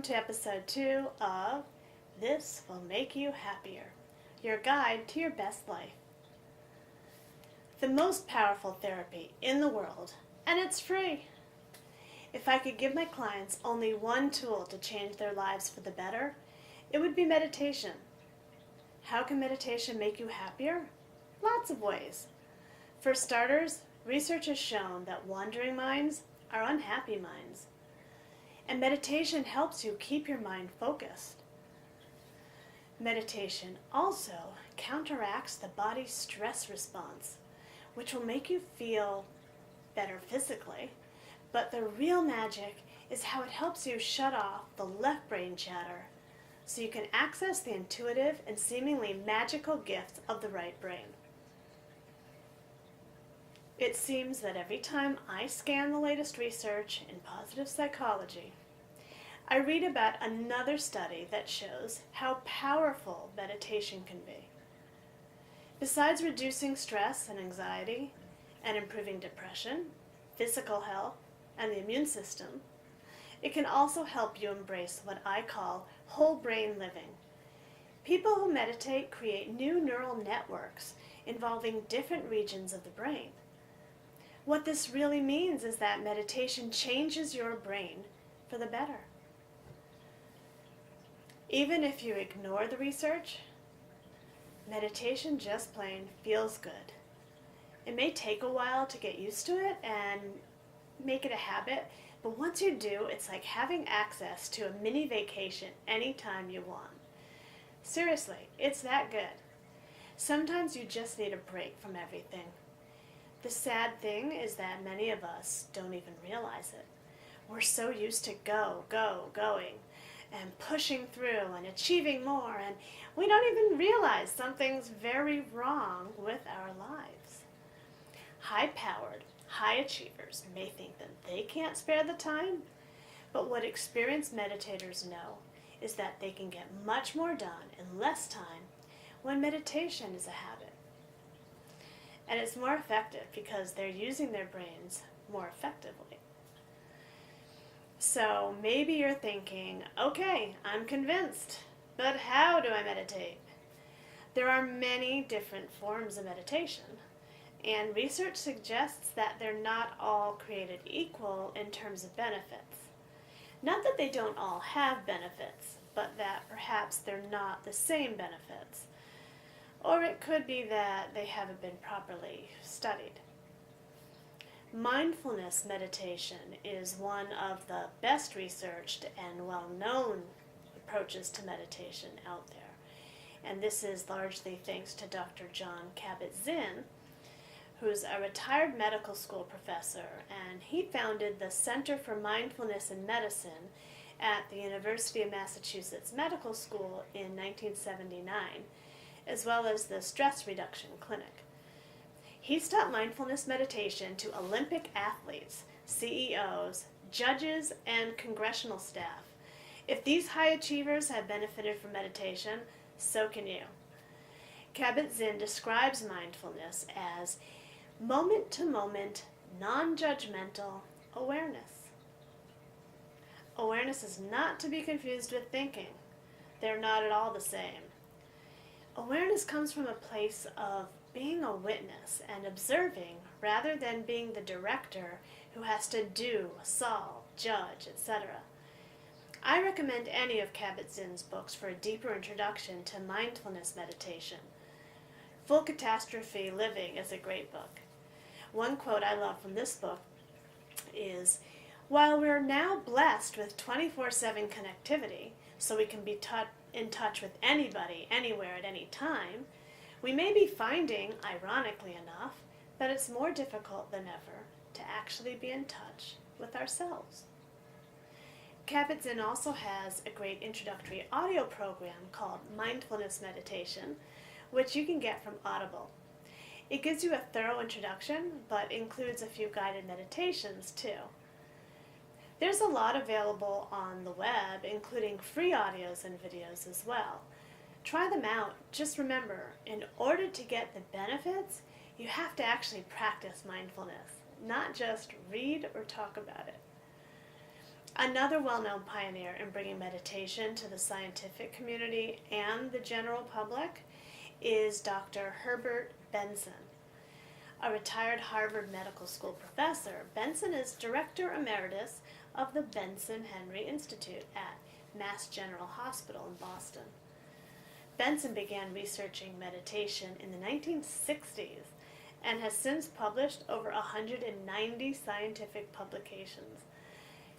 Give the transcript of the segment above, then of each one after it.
welcome to episode 2 of This Will Make You Happier, your guide to your best life. The most powerful therapy in the world, and it's free. If I could give my clients only one tool to change their lives for the better, it would be meditation. How can meditation make you happier? Lots of ways. For starters, research has shown that wandering minds are unhappy minds. And meditation helps you keep your mind focused. Meditation also counteracts the body's stress response, which will make you feel better physically. But the real magic is how it helps you shut off the left brain chatter so you can access the intuitive and seemingly magical gifts of the right brain. It seems that every time I scan the latest research in positive psychology, I read about another study that shows how powerful meditation can be. Besides reducing stress and anxiety and improving depression, physical health, and the immune system, it can also help you embrace what I call whole brain living. People who meditate create new neural networks involving different regions of the brain. What this really means is that meditation changes your brain for the better. Even if you ignore the research, meditation just plain feels good. It may take a while to get used to it and make it a habit, but once you do, it's like having access to a mini vacation anytime you want. Seriously, it's that good. Sometimes you just need a break from everything. The sad thing is that many of us don't even realize it. We're so used to going, and pushing through and achieving more, and we don't even realize something's very wrong with our lives. High-powered, high achievers may think that they can't spare the time, but what experienced meditators know is that they can get much more done in less time when meditation is a habit. And it's more effective because they're using their brains more effectively. So maybe you're thinking, okay, I'm convinced, but how do I meditate? There are many different forms of meditation, and research suggests that they're not all created equal in terms of benefits. Not that they don't all have benefits, but that perhaps they're not the same benefits. Or it could be that they haven't been properly studied. Mindfulness meditation is one of the best researched and well-known approaches to meditation out there. And this is largely thanks to Dr. John Kabat-Zinn, who's a retired medical school professor, and he founded the Center for Mindfulness in Medicine at the University of Massachusetts Medical School in 1979, as well as the Stress Reduction Clinic. He's taught mindfulness meditation to Olympic athletes, CEOs, judges, and congressional staff. If these high achievers have benefited from meditation, so can you. Kabat-Zinn describes mindfulness as moment-to-moment, non-judgmental awareness. Awareness is not to be confused with thinking. They're not at all the same. Awareness comes from a place of being a witness and observing rather than being the director who has to do, solve, judge, etc. I recommend any of Kabat-Zinn's books for a deeper introduction to mindfulness meditation. Full Catastrophe Living is a great book. One quote I love from this book is, "While we're now blessed with 24/7 connectivity, so we can be in touch with anybody, anywhere, at any time, we may be finding, ironically enough, that it's more difficult than ever to actually be in touch with ourselves." Kabat-Zinn also has a great introductory audio program called Mindfulness Meditation, which you can get from Audible. It gives you a thorough introduction, but includes a few guided meditations too. There's a lot available on the web, including free audios and videos as well. Try them out. Just remember, in order to get the benefits, you have to actually practice mindfulness, not just read or talk about it. Another well-known pioneer in bringing meditation to the scientific community and the general public is Dr. Herbert Benson. A retired Harvard Medical School professor, Benson is Director Emeritus of the Benson Henry Institute at Mass General Hospital in Boston. Benson began researching meditation in the 1960s and has since published over 190 scientific publications.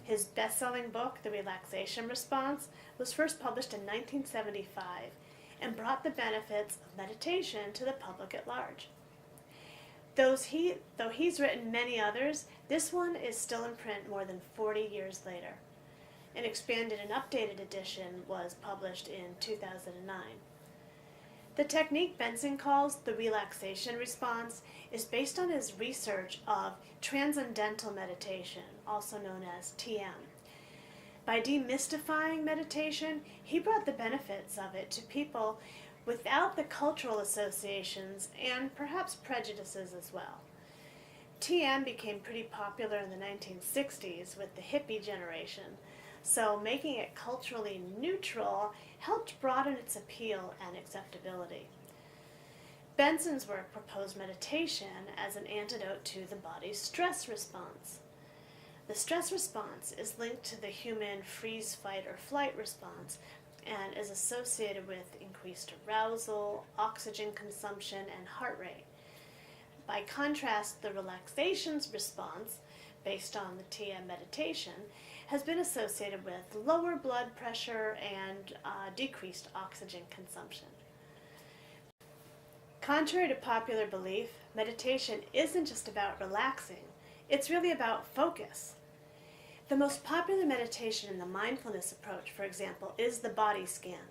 His best-selling book, The Relaxation Response, was first published in 1975 and brought the benefits of meditation to the public at large. Though he's written many others, this one is still in print more than 40 years later. An expanded and updated edition was published in 2009. The technique Benson calls the relaxation response is based on his research of transcendental meditation, also known as TM. By demystifying meditation, he brought the benefits of it to people without the cultural associations and perhaps prejudices as well. TM became pretty popular in the 1960s with the hippie generation, so making it culturally neutral helped broaden its appeal and acceptability. Benson's work proposed meditation as an antidote to the body's stress response. The stress response is linked to the human freeze, fight, or flight response and is associated with increased arousal, oxygen consumption, and heart rate. By contrast, the relaxation response, based on the TM meditation, has been associated with lower blood pressure and decreased oxygen consumption. Contrary to popular belief, meditation isn't just about relaxing, it's really about focus. The most popular meditation in the mindfulness approach, for example, is the body scan.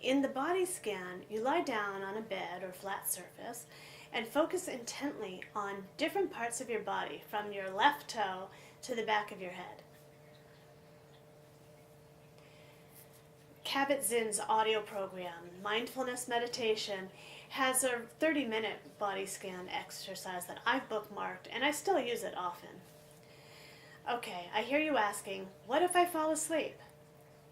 In the body scan, you lie down on a bed or flat surface and focus intently on different parts of your body, from your left toe to the back of your head. Kabat-Zinn's audio program, Mindfulness Meditation, has a 30-minute body scan exercise that I've bookmarked, and I still use it often. Okay, I hear you asking, what if I fall asleep?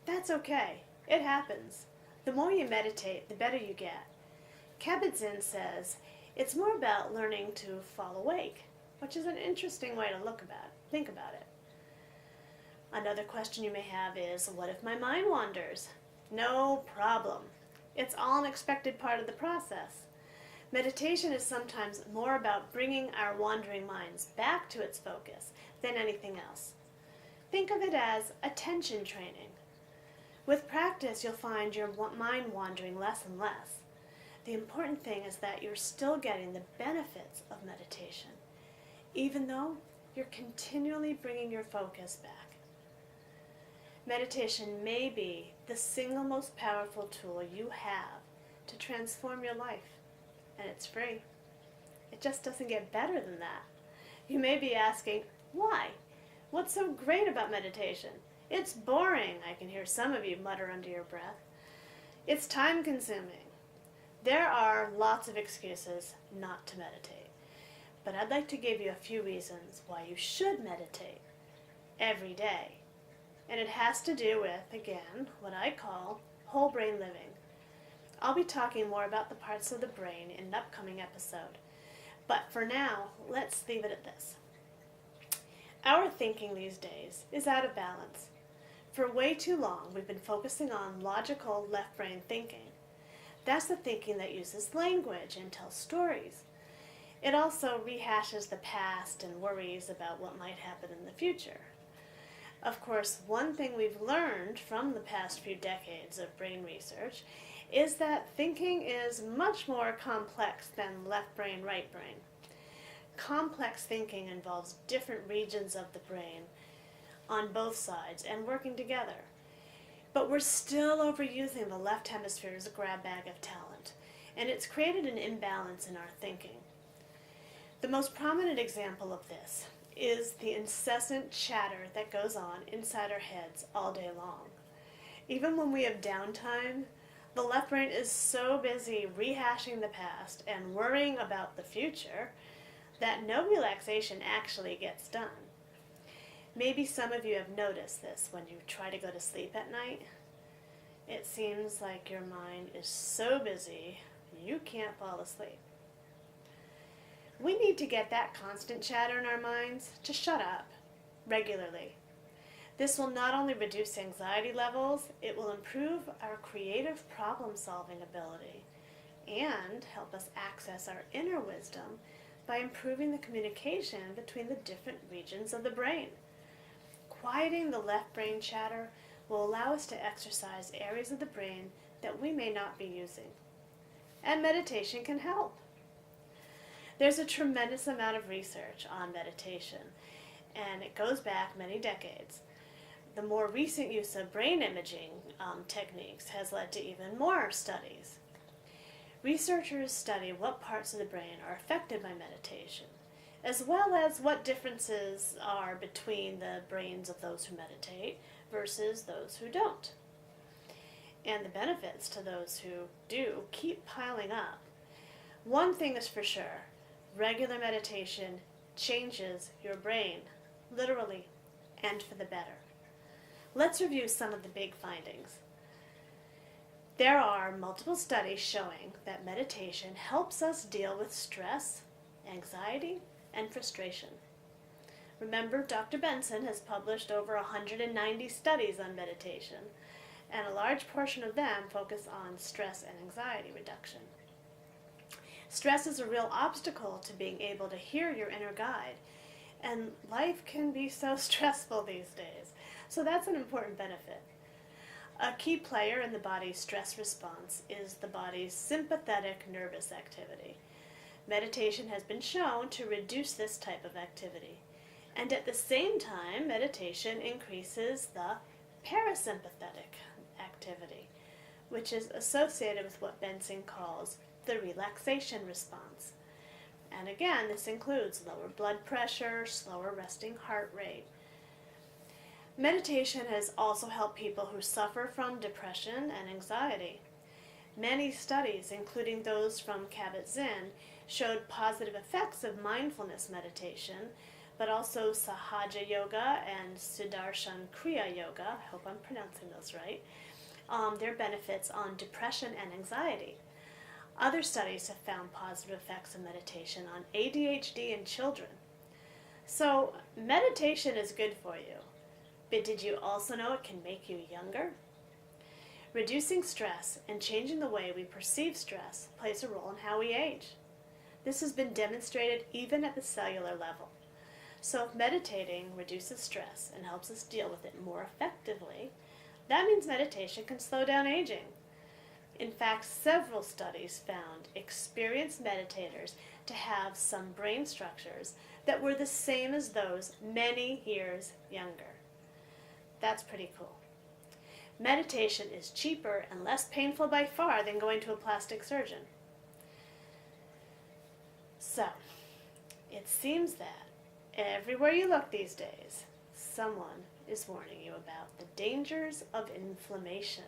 That's okay. It happens. The more you meditate, the better you get. Kabat-Zinn says it's more about learning to fall awake, which is an interesting way to think about it. Another question you may have is, what if my mind wanders? No problem. It's all an expected part of the process. Meditation is sometimes more about bringing our wandering minds back to its focus than anything else. Think of it as attention training. With practice, you'll find your mind wandering less and less. The important thing is that you're still getting the benefits of meditation, even though you're continually bringing your focus back. Meditation may be the single most powerful tool you have to transform your life, and it's free. It just doesn't get better than that. You may be asking, why? What's so great about meditation? It's boring, I can hear some of you mutter under your breath. It's time-consuming. There are lots of excuses not to meditate, but I'd like to give you a few reasons why you should meditate every day. And it has to do with, again, what I call whole brain living. I'll be talking more about the parts of the brain in an upcoming episode. But for now, let's leave it at this. Our thinking these days is out of balance. For way too long, we've been focusing on logical left brain thinking. That's the thinking that uses language and tells stories. It also rehashes the past and worries about what might happen in the future. Of course, one thing we've learned from the past few decades of brain research is that thinking is much more complex than left brain, right brain. Complex thinking involves different regions of the brain on both sides and working together. But we're still overusing the left hemisphere as a grab bag of talent, and it's created an imbalance in our thinking. The most prominent example of this is the incessant chatter that goes on inside our heads all day long. Even when we have downtime, the left brain is so busy rehashing the past and worrying about the future that no relaxation actually gets done. Maybe some of you have noticed this when you try to go to sleep at night. It seems like your mind is so busy you can't fall asleep. We need to get that constant chatter in our minds to shut up regularly. This will not only reduce anxiety levels, it will improve our creative problem-solving ability and help us access our inner wisdom by improving the communication between the different regions of the brain. Quieting the left brain chatter will allow us to exercise areas of the brain that we may not be using. And meditation can help. There's a tremendous amount of research on meditation, and it goes back many decades. The more recent use of brain imaging techniques has led to even more studies. Researchers study what parts of the brain are affected by meditation, as well as what differences are between the brains of those who meditate versus those who don't. And the benefits to those who do keep piling up. One thing is for sure, regular meditation changes your brain, literally, and for the better. Let's review some of the big findings. There are multiple studies showing that meditation helps us deal with stress, anxiety, and frustration. Remember, Dr. Benson has published over 190 studies on meditation, and a large portion of them focus on stress and anxiety reduction. Stress is a real obstacle to being able to hear your inner guide, and life can be so stressful these days, so that's an important benefit. A key player in the body's stress response is the body's sympathetic nervous activity. Meditation has been shown to reduce this type of activity, and at the same time, meditation increases the parasympathetic activity, which is associated with what Benson calls the relaxation response. And again, this includes lower blood pressure, slower resting heart rate. Meditation has also helped people who suffer from depression and anxiety. Many studies, including those from Kabat-Zinn, showed positive effects of mindfulness meditation, but also Sahaja Yoga and Sudarshan Kriya Yoga, I hope I'm pronouncing those right, their benefits on depression and anxiety. Other studies have found positive effects of meditation on ADHD in children. So meditation is good for you, but did you also know it can make you younger? Reducing stress and changing the way we perceive stress plays a role in how we age. This has been demonstrated even at the cellular level. So if meditating reduces stress and helps us deal with it more effectively, that means meditation can slow down aging. In fact, several studies found experienced meditators to have some brain structures that were the same as those many years younger. That's pretty cool. Meditation is cheaper and less painful by far than going to a plastic surgeon. So, it seems that everywhere you look these days, someone is warning you about the dangers of inflammation.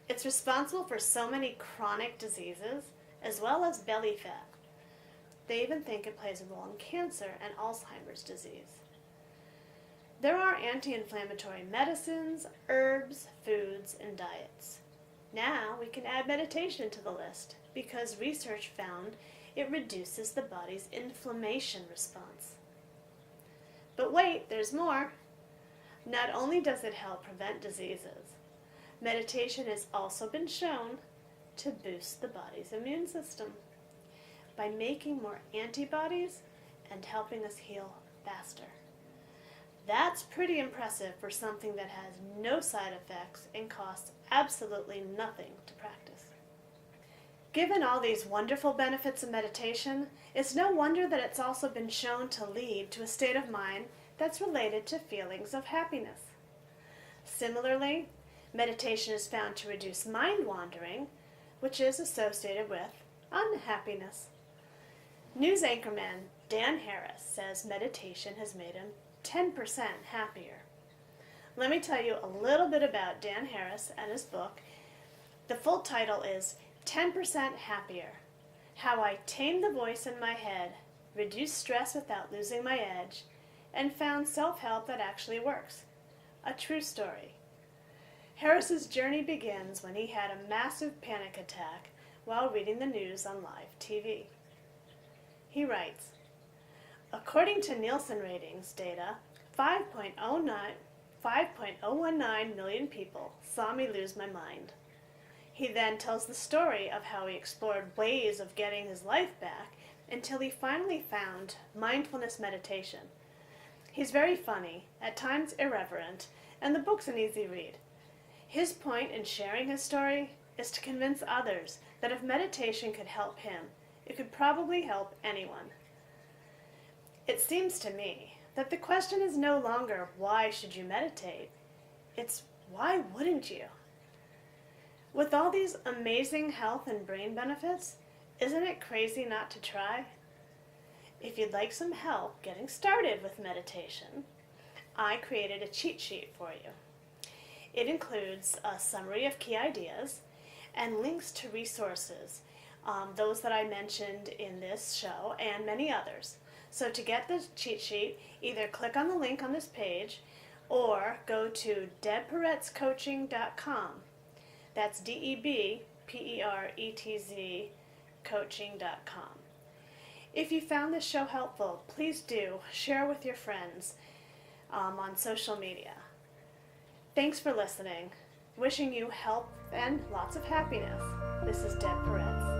It's responsible for so many chronic diseases, as well as belly fat. They even think it plays a role in cancer and Alzheimer's disease. There are anti-inflammatory medicines, herbs, foods, and diets. Now we can add meditation to the list because research found it reduces the body's inflammation response. But wait, there's more. Not only does it help prevent diseases, meditation has also been shown to boost the body's immune system by making more antibodies and helping us heal faster. That's pretty impressive for something that has no side effects and costs absolutely nothing to practice. Given all these wonderful benefits of meditation, it's no wonder that it's also been shown to lead to a state of mind that's related to feelings of happiness. Similarly, meditation is found to reduce mind wandering, which is associated with unhappiness. News anchorman Dan Harris says meditation has made him 10% happier. Let me tell you a little bit about Dan Harris and his book. The full title is 10% Happier: How I Tamed the Voice in My Head, Reduced Stress Without Losing My Edge, and found self-help that actually works. A true story. Harris's journey begins when he had a massive panic attack while reading the news on live TV. He writes, according to Nielsen ratings data, 5.019 million people saw me lose my mind. He then tells the story of how he explored ways of getting his life back until he finally found mindfulness meditation. He's very funny, at times irreverent, and the book's an easy read. His point in sharing his story is to convince others that if meditation could help him, it could probably help anyone. It seems to me that the question is no longer why should you meditate, it's why wouldn't you? With all these amazing health and brain benefits, isn't it crazy not to try? If you'd like some help getting started with meditation, I created a cheat sheet for you. It includes a summary of key ideas and links to resources, those that I mentioned in this show and many others. So to get the cheat sheet, either click on the link on this page or go to debperetzcoaching.com. That's DEBPERETZ coaching.com. If you found this show helpful, please do share with your friends on social media. Thanks for listening. Wishing you health and lots of happiness. This is Deb Peretz.